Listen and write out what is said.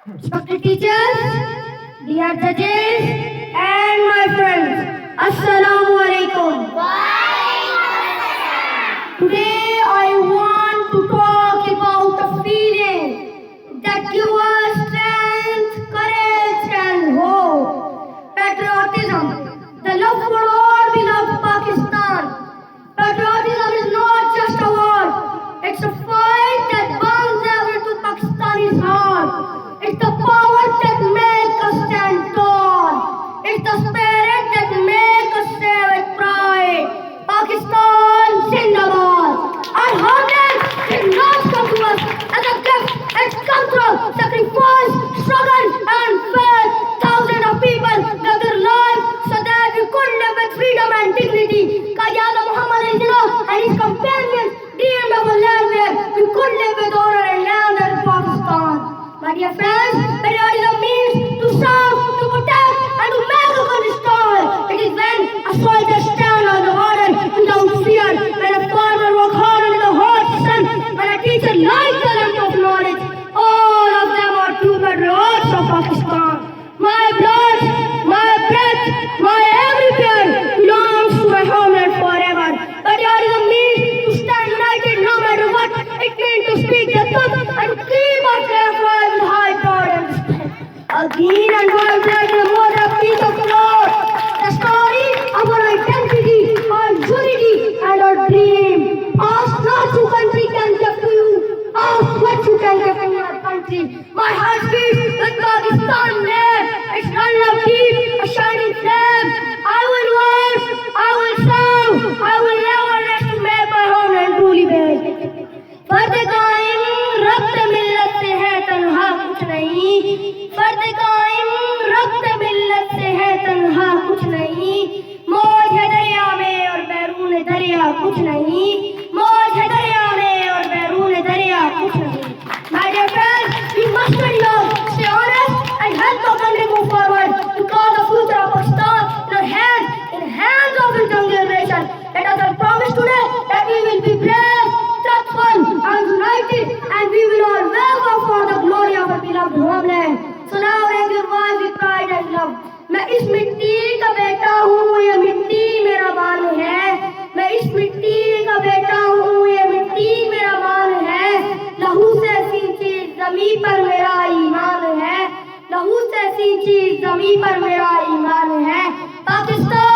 Respected teachers, dear judges, and my friends, Assalamu alaikum. Today I want to talk about a feeling that gives us strength, courage, and hope. Patriotism, the love for our beloved Pakistan. Patriotism is not just a word, it's a fight that burns ever to Pakistani's heart. It's the power that makes us stand tall. It's the spirit that makes us say with pride, Pakistan Zindabad. Our homeland did not come to us as a gift. It's come through sacrifice, struggle, and faith. Thousands of people gave their lives so that we could live with freedom and dignity. Qaeda Muhammad and his companions dreamed of a land where we could live with honor and land as Pakistan. My dear friends, patriotism means to serve, to protect, and to make a good story. It is when a soldier stands on the border without fear, when a farmer works hard under the hot sun, when a teacher lights the lamp of knowledge. All of them are true patriots of Pakistan. My blood, my breath, my every prayer belongs to my homeland forever. Patriotism means to stand united no matter what. It means to speak the truth and keep our flag flying with high pride and respect. Again and one flag is more than a piece of cloth. The story of our identity, our unity, and our dream. Ask not who country can give to you. Ask what you can give to your country. My heart beats with Pakistan name. It's unloved deep, a shining flame. I will work, I will serve, I will never rest to make my homeland truly big. फर्द कायम रब्त मिल्लत से है तन्हा कुछ नहीं. फर्द कायम रब्त मिल्लत से है तन्हा कुछ नहीं. मौज है दरिया में और बैरून दरिया कुछ नहीं. मौज है दरिया में और बैरून दरिया कुछ नहीं. My dear friends, we must study hard, stay honest, and help our country move forward. Because the future of Pakistan in our hands, in the hands of its young generation. Let us all promise today that we will be brave, truthful, and united, and we will all work for the glory of our beloved homeland. So now raise your voice with pride and love. मैं इस मिट्टी का बेटा हूँ, ये मिट्टी मेरा बाल है. मैं इस मिट्टी का बेटा हूँ, ये मिट्टी मेरा बाल है. लहू से सींची ज़मीं पर मेरा ईमान है. लहू से सींची ज़मीं पर मेरा ईमान है. पाकिस्तान